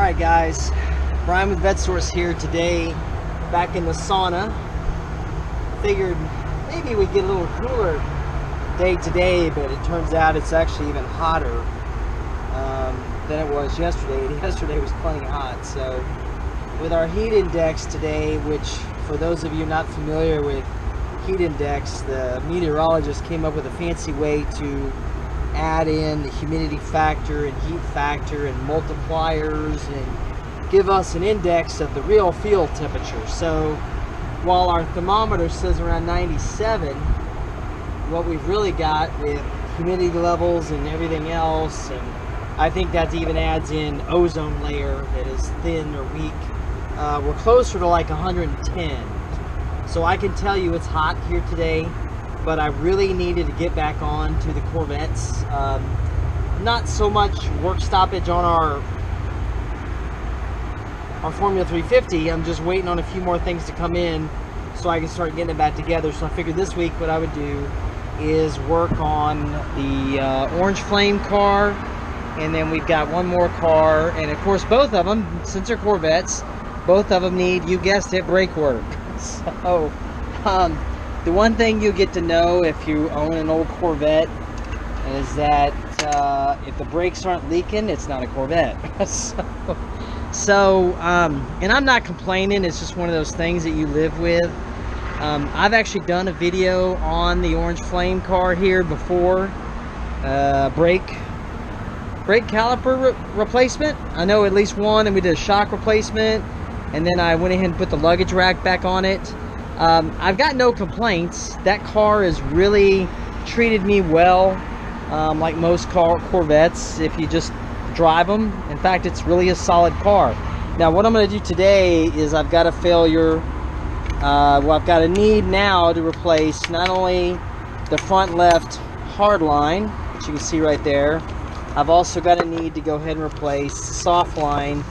Alright guys, Brian with VetteSource here today, back in the sauna. Figured maybe we'd get a little cooler day today, but it turns out it's actually even hotter than it was yesterday. Yesterday was plenty hot. So with our heat index today, which for those of you not familiar with heat index, the meteorologist came up with a fancy way to add in the humidity factor and heat factor and multipliers and give us an index of the real field temperature. So while our thermometer says around 97, what we've really got with humidity levels and everything else, and I think that even adds in ozone layer that is thin or weak, we're closer to like 110. So I can tell you it's hot here today, but I really needed to get back on to the Corvettes. Not so much work stoppage on our Formula 350. I'm just waiting on a few more things to come in so I can start getting it back together. So I figured this week what I would do is work on the orange flame car, and then we've got one more car, and of course both of them, since they're Corvettes, both of them need, you guessed it, brake work. So the one thing you get to know if you own an old Corvette is that if the brakes aren't leaking, it's not a Corvette. And I'm not complaining, it's just one of those things that you live with. I've actually done a video on the orange flame car here before. Brake caliper replacement. I know at least one, and we did a shock replacement, and then I went ahead and put the luggage rack back on it. I've got no complaints. That car has really treated me well, like most Corvettes, if you just drive them. In fact, it's really a solid car. Now what I'm going to do today is I've got a failure. I've got a need now to replace not only the front left hard line, which you can see right there. I've also got a need to go ahead and replace the soft line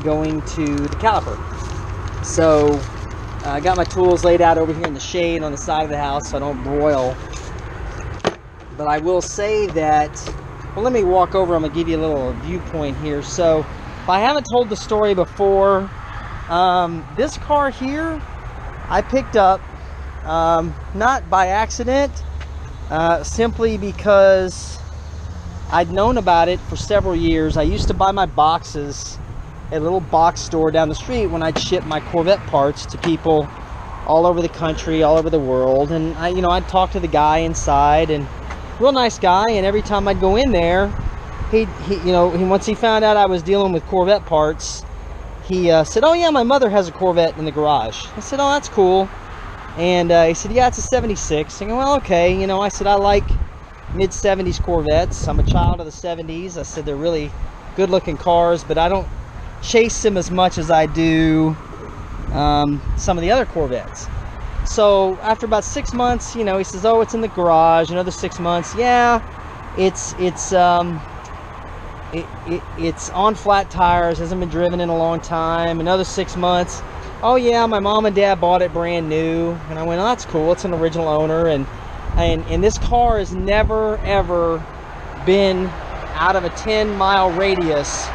going to the caliper. So I got my tools laid out over here in the shade on the side of the house so I don't broil. But I will say that, well, let me walk over. I'm going to give you a little viewpoint here. So if I haven't told the story before, this car here I picked up not by accident, simply because I'd known about it for several years. I used to buy my boxes at a little box store down the street when I'd ship my Corvette parts to people all over the country, all over the world. And I'd talk to the guy inside, and real nice guy. And every time I'd go in there, he once he found out I was dealing with Corvette parts, he said, "Oh yeah, my mother has a Corvette in the garage." I said, "Oh, that's cool." And he said, "Yeah, it's a 76. I go, "Well, okay." I said, "I like mid-70s Corvettes. I'm a child of the 70s. I said, they're really good-looking cars, but I don't chase them as much as I do some of the other Corvettes." So after about 6 months, he says, "Oh, it's in the garage." Another 6 months, "Yeah, it's on flat tires, hasn't been driven in a long time." Another 6 months, "Oh yeah, my mom and dad bought it brand new." And I went, "Oh, that's cool. It's an original owner." And this car has never ever been out of a 10-mile radius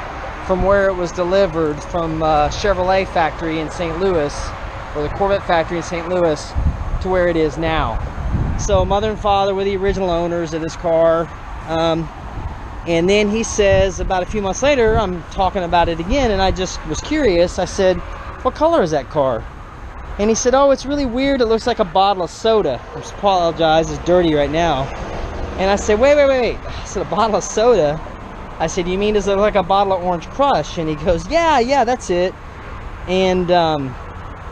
from where it was delivered from Chevrolet factory in St. Louis, or the Corvette factory in St. Louis, to where it is now. So mother and father were the original owners of this car. And then he says, about a few months later, I'm talking about it again, and I just was curious. I said, "What color is that car?" And he said, "Oh, it's really weird. It looks like a bottle of soda." I just apologize, it's dirty right now. And I said, wait. I said, "A bottle of soda?" I said, "You mean does it look like a bottle of Orange Crush?" And he goes, yeah, that's it. And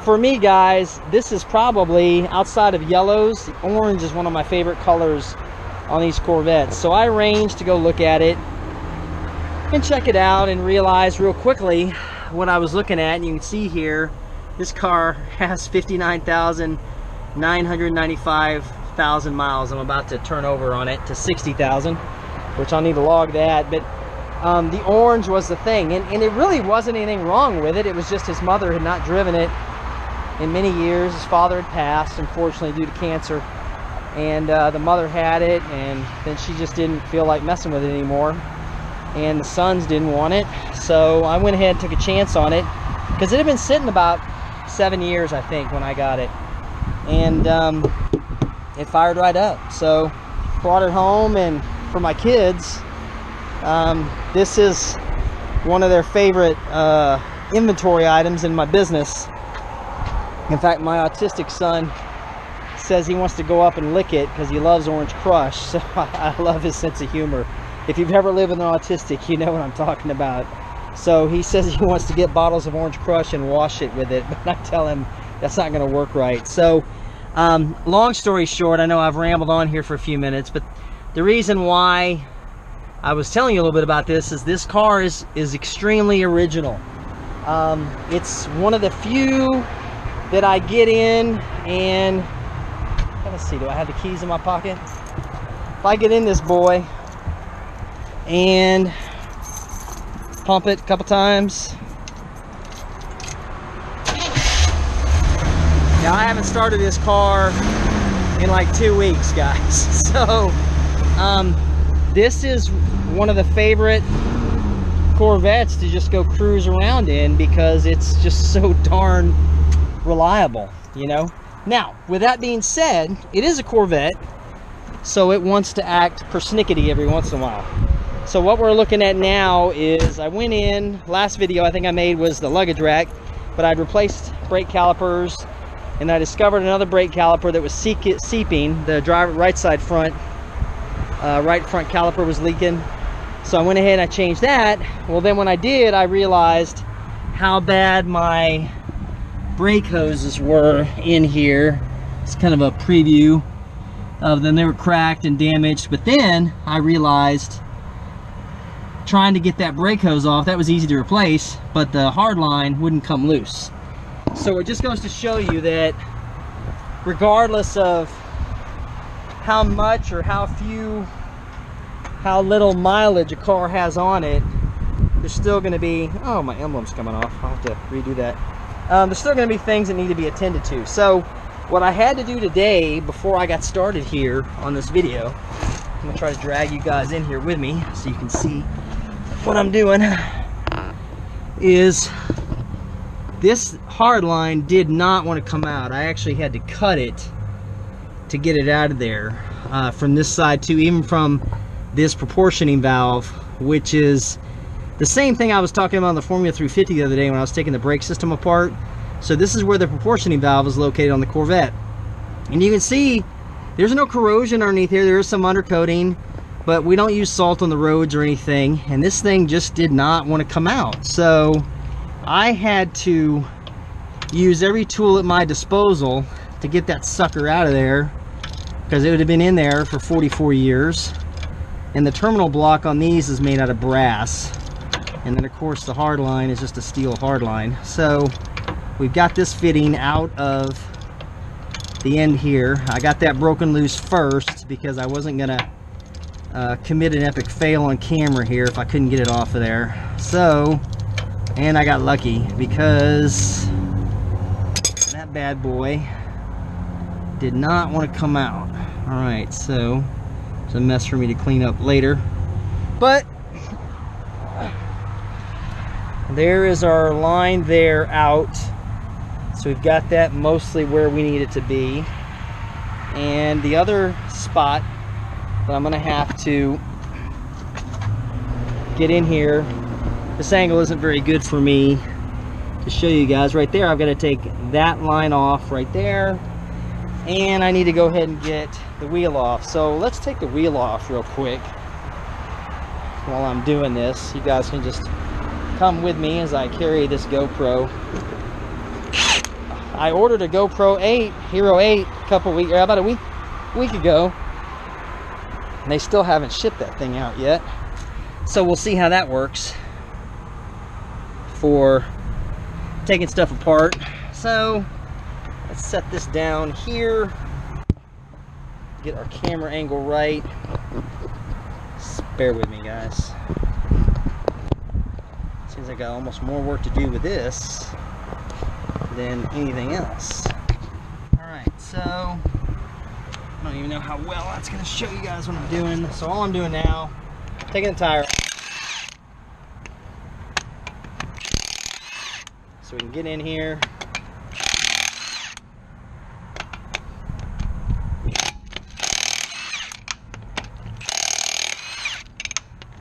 for me, guys, this is probably, outside of yellows, orange is one of my favorite colors on these Corvettes. So I arranged to go look at it and check it out, and realized real quickly what I was looking at. And you can see here, this car has 59,995 miles. I'm about to turn over on it to 60,000, which I'll need to log that. But the orange was the thing, and it really wasn't anything wrong with it. It was just his mother had not driven it in many years. His father had passed, unfortunately, due to cancer, and the mother had it, and then she just didn't feel like messing with it anymore. and the sons didn't want it, so I went ahead and took a chance on it, because it had been sitting about 7 years, I think, when I got it, and it fired right up. So brought it home, and for my kids, this is one of their favorite inventory items in my business. In fact, my autistic son says he wants to go up and lick it because he loves Orange Crush. So I love his sense of humor. If you've ever lived with an autistic, you know what I'm talking about. So he says he wants to get bottles of Orange Crush and wash it with it, but I tell him that's not going to work right. So long story short, I know I've rambled on here for a few minutes, but the reason why I was telling you a little bit about this is this car is extremely original. It's one of the few that I get in, and let's see, do I have the keys in my pocket? If I get in this boy and pump it a couple times. Now, I haven't started this car in like 2 weeks, guys. So this is one of the favorite Corvettes to just go cruise around in, because it's just so darn reliable, you know. Now, with that being said, it is a Corvette, so it wants to act persnickety every once in a while. So what we're looking at now is, I went in, last video I think I made was the luggage rack, but I'd replaced brake calipers, and I discovered another brake caliper that was seeping. The driver right front caliper was leaking. So I went ahead and I changed that. Well, then when I did, I realized how bad my brake hoses were in here. It's kind of a preview of them. They were cracked and damaged, but then I realized trying to get that brake hose off, that was easy to replace, but the hard line wouldn't come loose. So it just goes to show you that regardless of how much or how little mileage a car has on it, there's still going to be, oh, my emblem's coming off, I'll have to redo that. There's still going to be things that need to be attended to. So what I had to do today before I got started here on this video, I'm going to try to drag you guys in here with me so you can see what I'm doing, is this hard line did not want to come out. I actually had to cut it to get it out of there, from this side too, even from this proportioning valve, which is the same thing I was talking about on the Formula 350 the other day when I was taking the brake system apart. So this is where the proportioning valve is located on the Corvette. And you can see there's no corrosion underneath here. There is some undercoating, but we don't use salt on the roads or anything. And this thing just did not want to come out. So I had to use every tool at my disposal to get that sucker out of there, because it would have been in there for 44 years. And the terminal block on these is made out of brass. And then of course the hard line is just a steel hard line. So we've got this fitting out of the end here. I got that broken loose first because I wasn't gonna commit an epic fail on camera here if I couldn't get it off of there. So, and I got lucky because that bad boy did not want to come out. All right, so it's a mess for me to clean up later, but there is our line there out. So we've got that mostly where we need it to be. And the other spot that I'm gonna have to get in here, this angle isn't very good for me to show you guys. Right there, I've got to take that line off right there, and I need to go ahead and get the wheel off. So let's take the wheel off real quick while I'm doing this. You guys can just come with me as I carry this GoPro. I ordered a GoPro 8, Hero 8, about a week ago, and they still haven't shipped that thing out yet. So we'll see how that works for taking stuff apart. So let's set this down here, get our camera angle right. Just bear with me, guys. Seems like I got almost more work to do with this than anything else. Alright, so I don't even know how well that's going to show you guys what I'm doing. So all I'm doing now, taking the tire, so we can get in here.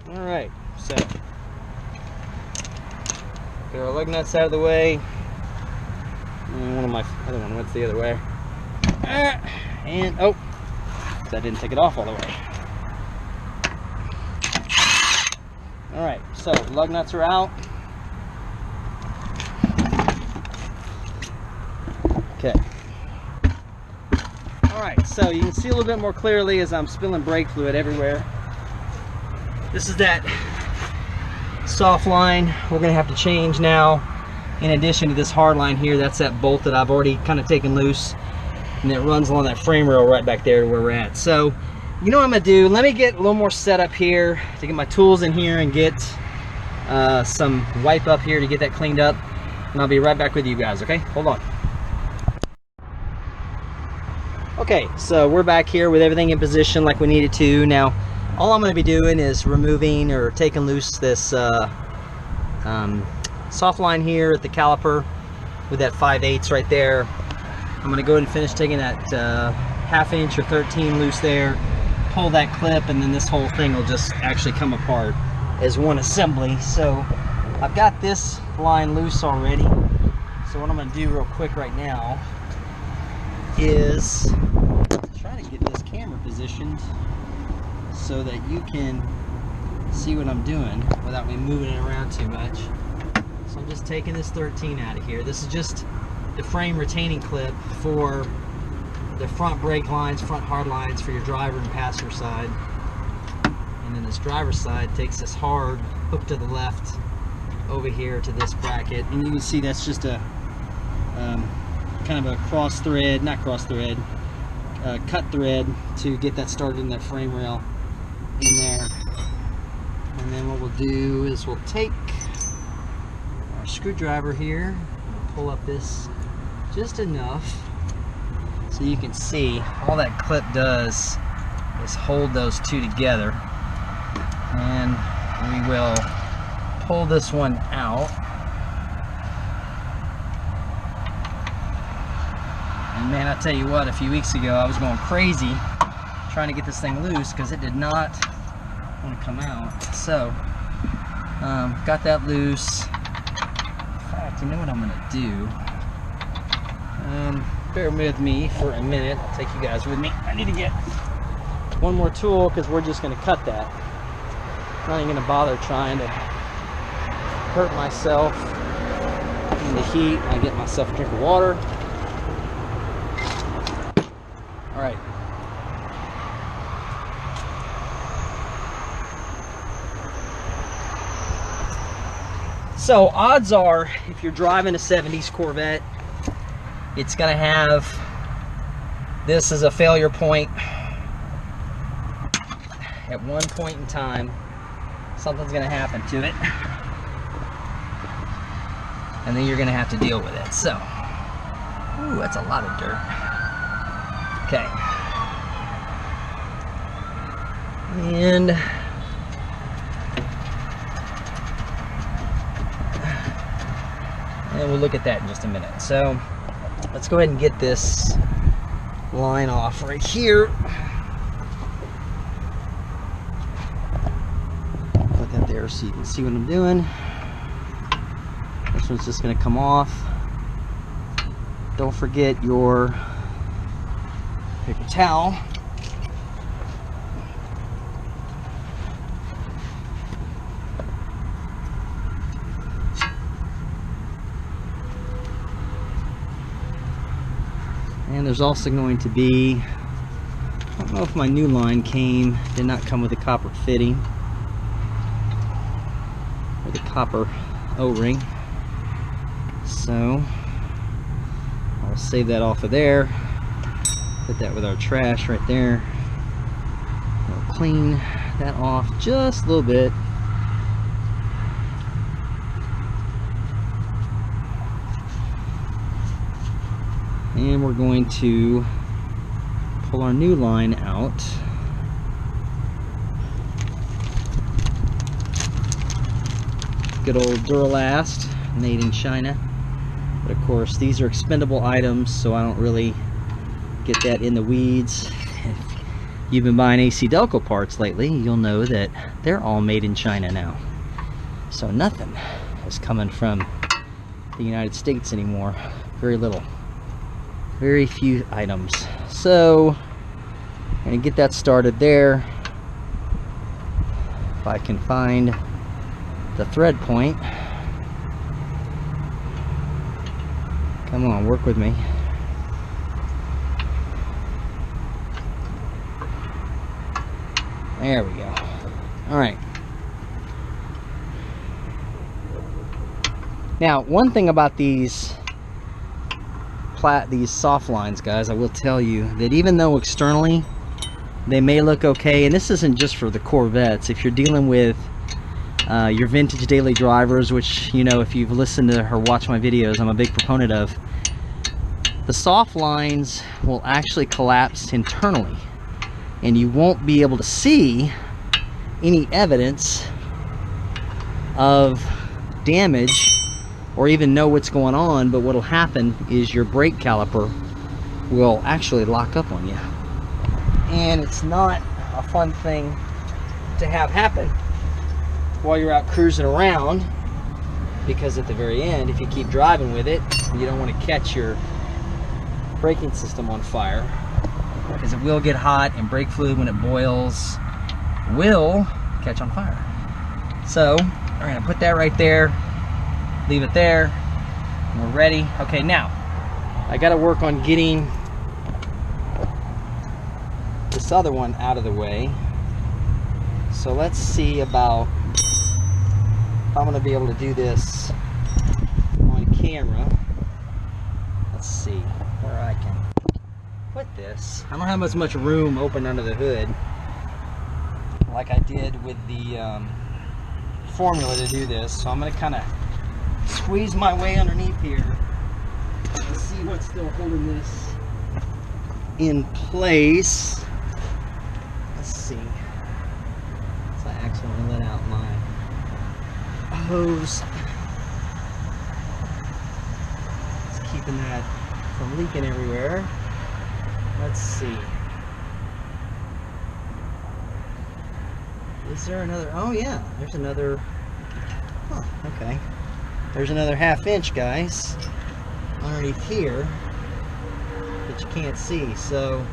All right, so get our lug nuts out of the way. And one of my other one went the other way. And oh, I didn't take it off all the way. All right, so lug nuts are out. Okay. All right, so you can see a little bit more clearly as I'm spilling brake fluid everywhere. This is that soft line we're gonna have to change now. In addition to this hard line here, that's that bolt that I've already kind of taken loose, and it runs along that frame rail right back there to where we're at. So, you know what I'm gonna do? Let me get a little more set up here to get my tools in here and get some wipe up here to get that cleaned up, and I'll be right back with you guys, okay? Hold on. Okay, so we're back here with everything in position like we needed to. Now, all I'm going to be doing is removing or taking loose this soft line here at the caliper with that 5/8 right there. I'm going to go ahead and finish taking that 1/2 inch or 13 loose there, pull that clip, and then this whole thing will just actually come apart as one assembly. So I've got this line loose already. So what I'm going to do real quick right now is try to get this camera positioned so that you can see what I'm doing without me moving it around too much. So I'm just taking this 13 out of here. This is just the frame retaining clip for the front brake lines, front hard lines for your driver and passenger side. And then this driver's side takes this hard hook to the left over here to this bracket. And you can see that's just a kind of a cross thread, not cross thread, cut thread to get that started in that frame rail in there. And then what we'll do is we'll take our screwdriver here, we'll pull up this just enough so you can see all that clip does is hold those two together, and we will pull this one out. And man, I tell you what, a few weeks ago I was going crazy trying to get this thing loose because it did not want to come out. So got that loose. In fact, you know what I'm gonna do? Bear with me for a minute. I'll take you guys with me. I need to get one more tool because we're just gonna cut that. I'm not even gonna bother trying to hurt myself in the heat. I get myself a drink of water. All right. So odds are, if you're driving a 70s Corvette, it's gonna have this as a failure point. At one point in time, something's gonna happen to it, and then you're gonna have to deal with it. So, ooh, that's a lot of dirt. Okay. And we'll look at that in just a minute. So let's go ahead and get this line off right here. Put that there so you can see what I'm doing. This one's just going to come off. Don't forget your paper towel. And there's also going to be, I don't know if my new line did not come with a copper fitting or the copper O-ring. So I'll save that off of there. Put that with our trash right there. We'll clean that off just a little bit. And we're going to pull our new line out. Good old Duralast, made in China. But of course, these are expendable items, so I don't really get that in the weeds. If you've been buying AC Delco parts lately, you'll know that they're all made in China now. So nothing is coming from the United States anymore. Very little. Very few items. So I'm gonna get that started there. If I can find the thread point. Come on, work with me. There we go. All right. Now, one thing about these soft lines, guys, I will tell you that even though externally they may look okay, and this isn't just for the Corvettes, if you're dealing with your vintage daily drivers, which, you know, if you've listened to or watched my videos, I'm a big proponent of, the soft lines will actually collapse internally, and you won't be able to see any evidence of damage or even know what's going on. But what'll happen is your brake caliper will actually lock up on you, and it's not a fun thing to have happen while you're out cruising around, because at the very end, if you keep driving with it, you don't want to catch your braking system on fire, because it will get hot, and brake fluid, when it boils, will catch on fire. So we're gonna put that right there, leave it there, and we're ready. Okay, now I got to work on getting this other one out of the way. So let's see about if I'm gonna be able to do this on camera. Let's see where I can put this. I don't have as much room open under the hood like I did with the formula to do this, so I'm going to kind of squeeze my way underneath here and see what's still holding this in place. Let's see. So I accidentally let out my hose. It's keeping that from leaking everywhere. Let's see. Is there another? Oh yeah, there's another. Huh, okay. There's another 1/2 inch, guys, underneath here that you can't see. So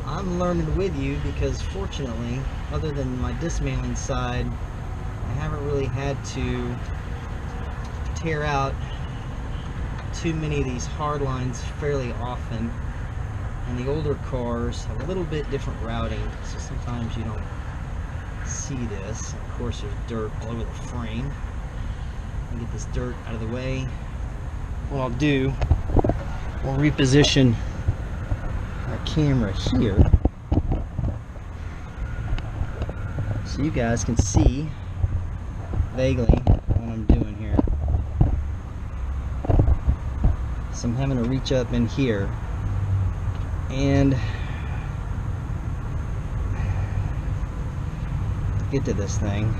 I'm learning with you, because fortunately, other than my dismantling side, I haven't really had to tear out too many of these hard lines fairly often. And the older cars have a little bit different routing, so sometimes you don't see this. Of course, there's dirt all over the frame. I'll get this dirt out of the way. What I'll do, we'll reposition our camera here so you guys can see vaguely what I'm doing here. So I'm having to reach up in here and get to this thing.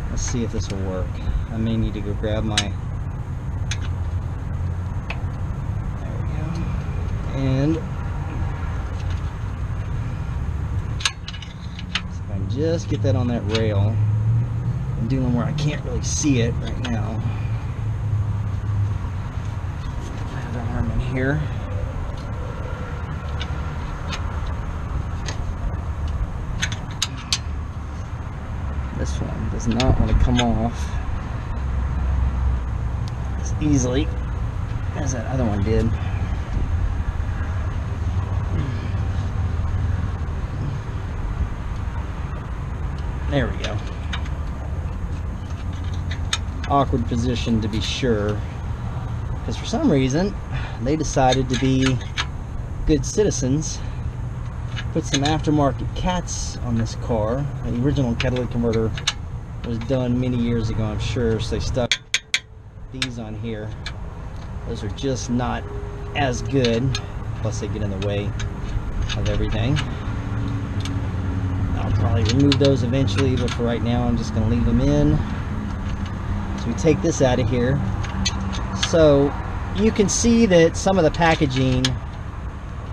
Let's see if this will work. I may need to go grab my, there we go, and if I can just get that on that rail, I'm doing where I can't really see it right now. I have the arm in here. This one does not want to come off as easily as that other one did. There we go. Awkward position to be sure, because for some reason they decided to be good citizens. Put some aftermarket cats on this car. The original catalytic converter was done many years ago, I'm sure, so they stuck these on here. Those are just not as good, plus they get in the way of everything. I'll probably remove those eventually, but for right now I'm just going to leave them in. So we take this out of here. So you can see that some of the packaging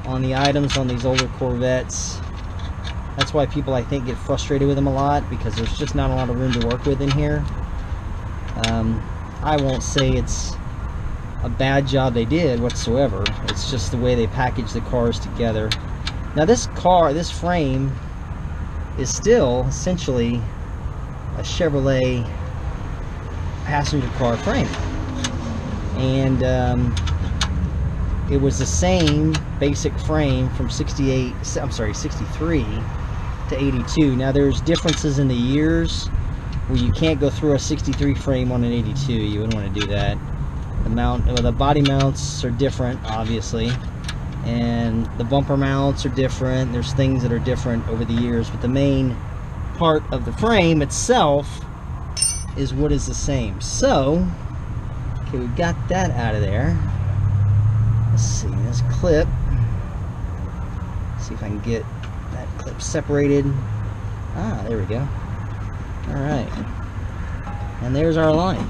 on the items on these older Corvettes, that's why people, I think, get frustrated with them a lot, because there's just not a lot of room to work with in here. I won't say it's a bad job they did whatsoever. It's just the way they package the cars together. Now this frame is still essentially a Chevrolet passenger car frame, and it was the same basic frame from 63 to 82. Now there's differences in the years where you can't go through a 63 frame on an 82. You wouldn't want to do that. The body mounts are different, obviously, and the bumper mounts are different. There's things that are different over the years, but the main part of the frame itself is what is the same. So, okay, we got that out of there. Let's see, this clip. See if I can get that clip separated. Ah, there we go. Alright. And there's our line.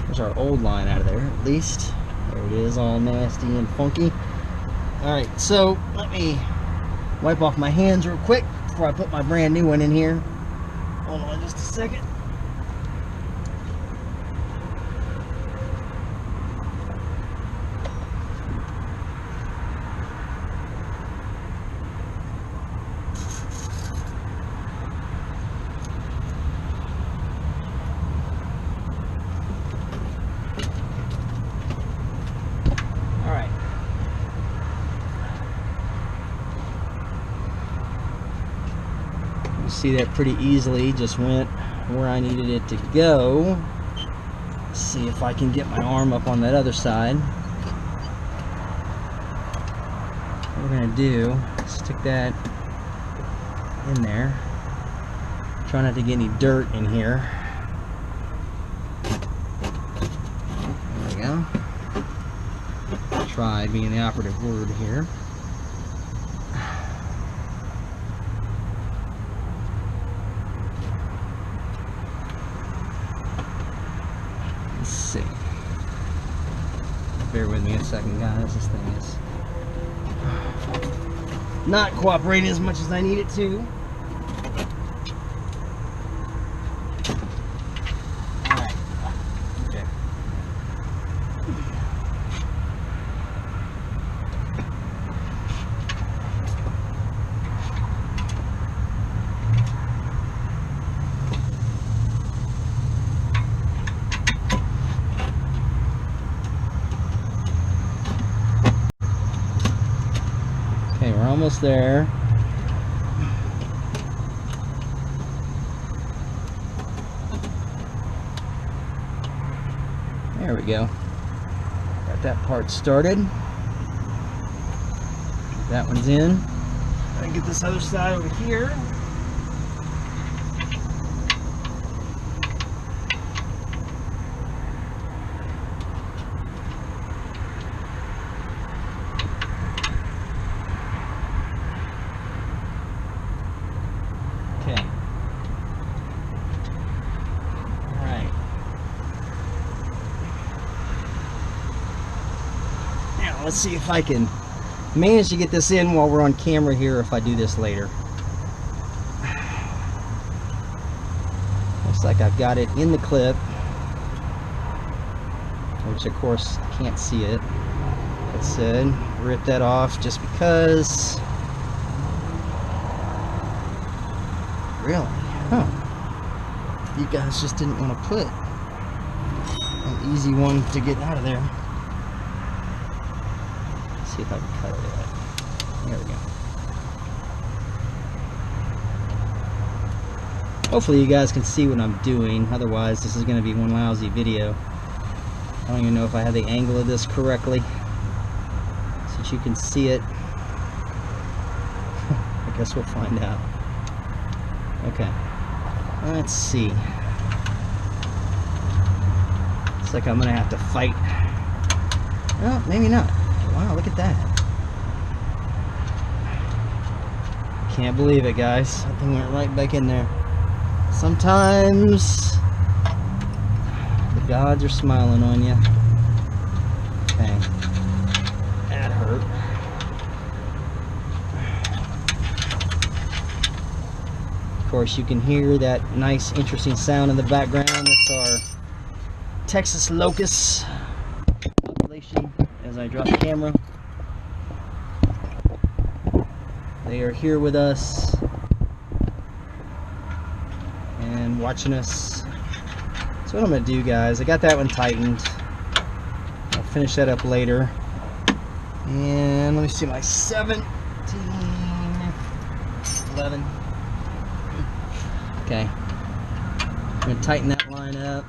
There's our old line out of there, at least. There it is, all nasty and funky. Alright, so let me wipe off my hands real quick before I put my brand new one in here. Hold on just a second. See that pretty easily, just went where I needed it to go. Let's see if I can get my arm up on that other side. What we're gonna do, stick that in there. Try not to get any dirt in here. There we go. Try being the operative word here. See. Bear with me a second, guys. This thing is not cooperating as much as I need it to. Alright. Okay. Okay, we're almost there. There we go. Got that part started. That one's in. Gotta get this other side over here. Okay. Alright. Now let's see if I can manage to get this in while we're on camera here, if I do this later. Looks like I've got it in the clip, which of course I can't see it. That said, rip that off just because. Really? Huh. You guys just didn't want to put an easy one to get out of there. Let's see if I can cut it out. There we go. Hopefully you guys can see what I'm doing. Otherwise, this is going to be one lousy video. I don't even know if I have the angle of this correctly, so that you can see it. I guess we'll find out. Okay, let's see. It's like I'm gonna have to fight. Well, maybe not. Wow, look at that. Can't believe it, guys. That thing went right back in there. Sometimes the gods are smiling on you. course, you can hear that nice, interesting sound in the background. That's our Texas locust population. As I drop the camera, they are here with us and watching us. So what I'm going to do, guys, I got that one tightened. I'll finish that up later. And let me see, my 17, 11. Okay. I'm going to tighten that line up.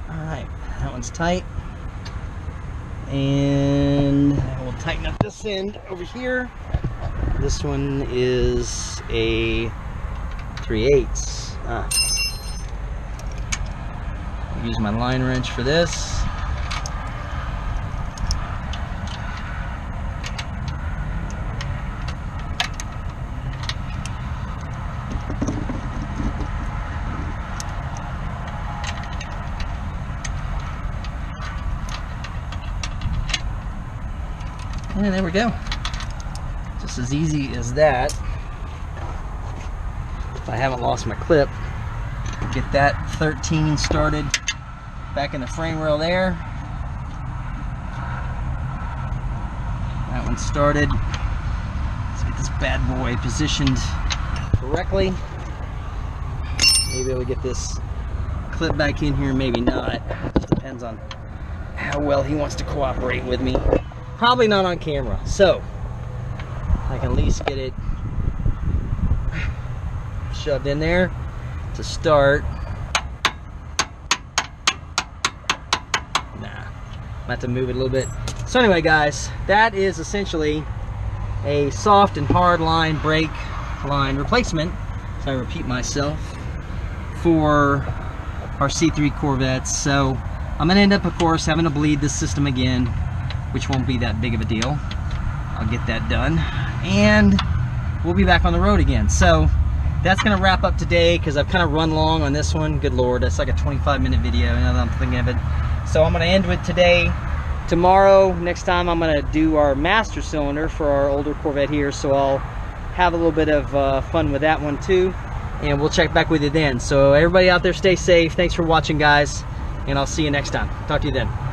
Alright, that one's tight. And we'll tighten up this end over here. This one is a 3/8. Use my line wrench for this. And there we go. Just as easy as that. If I haven't lost my clip, get that 13 started back in the frame rail there. That one started. Let's get this bad boy positioned correctly. Maybe I'll get this clip back in here, maybe not. Just depends on how well he wants to cooperate with me. Probably not on camera, so I can at least get it shoved in there to start. Nah, I'm about to move it a little bit. So anyway, guys, that is essentially a soft and hard line brake line replacement, so I repeat myself, for our C3 Corvettes. So I'm gonna end up, of course, having to bleed this system again, which won't be that big of a deal. I'll get that done and we'll be back on the road again. So that's gonna wrap up today, because I've kind of run long on this one. Good Lord, that's like a 25-minute video now that I'm thinking of it. So I'm gonna end with today. Tomorrow, next time, I'm gonna do our master cylinder for our older Corvette here, so I'll have a little bit of fun with that one too, and we'll check back with you then. So everybody out there, stay safe. Thanks for watching, guys, and I'll see you next time. Talk to you then.